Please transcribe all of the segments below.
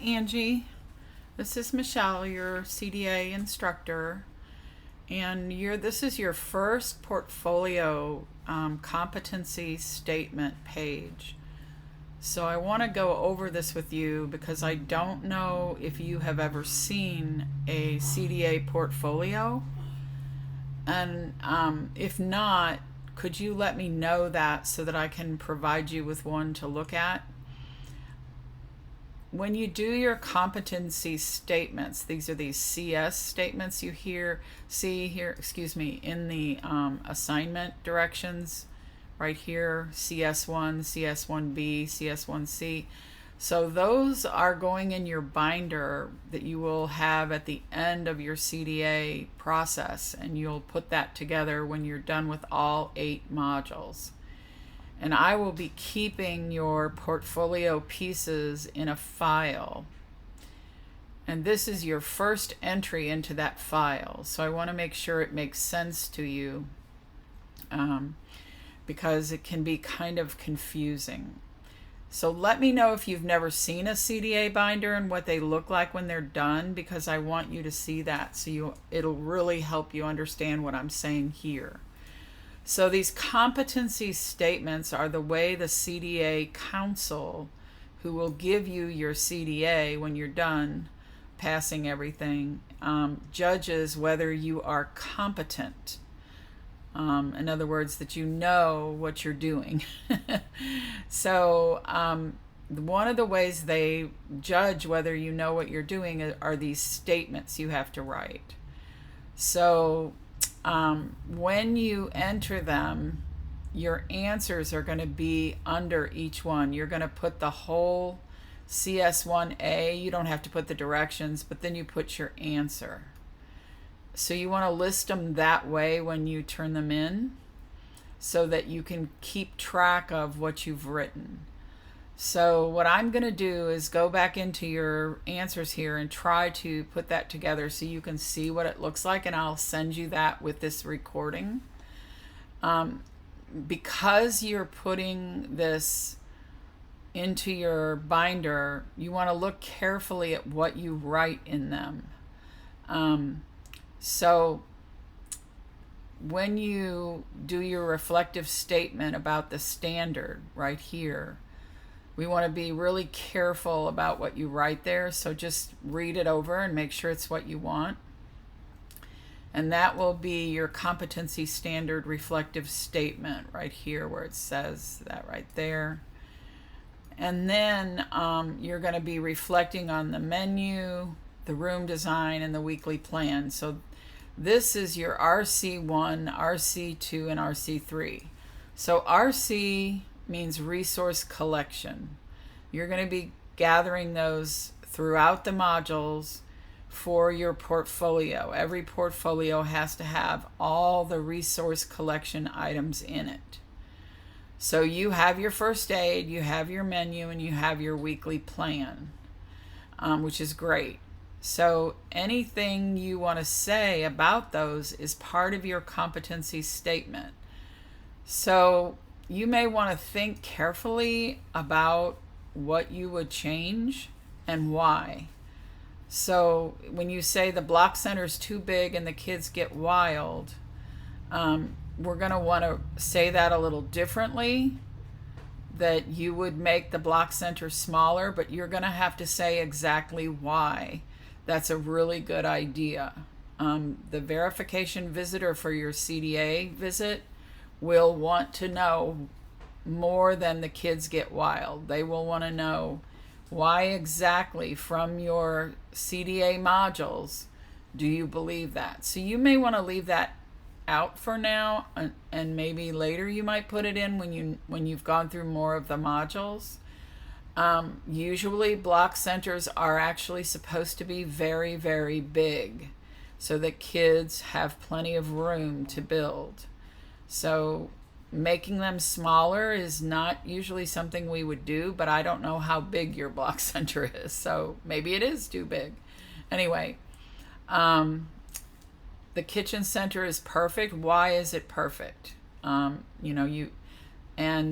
Angie, this is Michelle, your CDA instructor, and this is your first portfolio competency statement page. So I want to go over this with you because I don't know if you have ever seen a CDA portfolio, and if not, could you let me know that so that I can provide you with one to look at? When you do your competency statements, these are these CS statements you see here, in the assignment directions right here, CS1, CS1B, CS1C. So those are going in your binder that you will have at the end of your CDA process, and you'll put that together when you're done with all 8 modules. And I will be keeping your portfolio pieces in a file. And this is your first entry into that file. So I want to make sure it makes sense to you because it can be kind of confusing. So let me know if you've never seen a CDA binder and what they look like when they're done, because I want you to see that so it'll really help you understand what I'm saying here. So these competency statements are the way the CDA council, who will give you your CDA when you're done passing everything, judges whether you are competent. In other words, that you know what you're doing. So one of the ways they judge whether you know what you're doing are these statements you have to write. So when you enter them, your answers are going to be under each one. You're going to put the whole CS1A. You don't have to put the directions, but then you put your answer. So you want to list them that way when you turn them in so that you can keep track of what you've written. So what I'm going to do is go back into your answers here and try to put that together so you can see what it looks like, and I'll send you that with this recording. Because you're putting this into your binder, you want to look carefully at what you write in them. So when you do your reflective statement about the standard right here, we want to be really careful about what you write there. So just read it over and make sure it's what you want. And that will be your competency standard reflective statement right here where it says that right there. And then you're going to be reflecting on the menu, the room design, and the weekly plan. So this is your RC1, RC2, and RC3. So RC means resource collection. You're going to be gathering those throughout the modules for your portfolio. Every portfolio has to have all the resource collection items in it. So you have your first aid, you have your menu, and you have your weekly plan, which is great. So anything you want to say about those is part of your competency statement. So you may want to think carefully about what you would change and why. So when you say the block center is too big and the kids get wild, we're going to want to say that a little differently, that you would make the block center smaller, but you're going to have to say exactly why. That's a really good idea. The verification visitor for your CDA visit will want to know more than the kids get wild. They will want to know why exactly from your CDA modules do you believe that. So you may want to leave that out for now, and maybe later you might put it in when you've gone through more of the modules. Usually block centers are actually supposed to be very, very big so that kids have plenty of room to build. So making them smaller is not usually something we would do, but I don't know how big your block center is, so maybe it is too big. Anyway, the kitchen center is perfect. Why is it perfect? And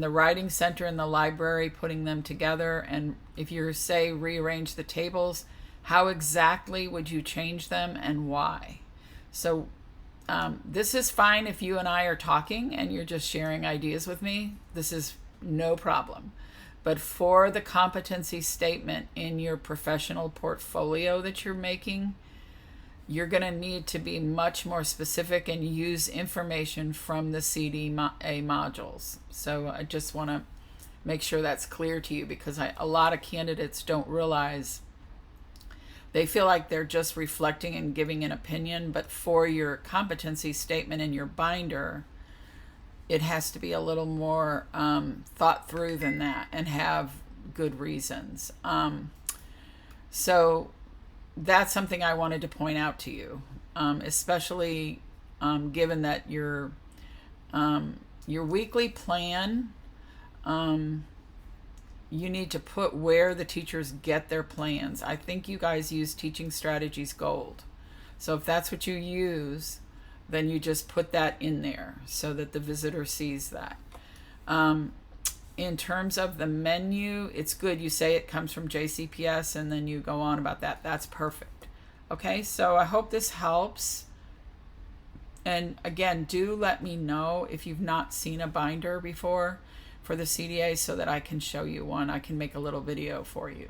the writing center and the library, putting them together, and if you say rearrange the tables, how exactly would you change them and why? So this is fine if you and I are talking and you're just sharing ideas with me. This is no problem. But for the competency statement in your professional portfolio that you're making, you're going to need to be much more specific and use information from the CDA modules. So I just want to make sure that's clear to you, because a lot of candidates don't realize, they feel like they're just reflecting and giving an opinion, but for your competency statement in your binder, it has to be a little more thought through than that and have good reasons. So that's something I wanted to point out to you, especially given that your weekly plan, you need to put where the teachers get their plans. I think you guys use Teaching Strategies Gold. So if that's what you use, then you just put that in there so that the visitor sees that. In terms of the menu, it's good. You say it comes from JCPS and then you go on about that. That's perfect. Okay, so I hope this helps. And again, do let me know if you've not seen a binder before for the CDA so that I can show you one. I can make a little video for you.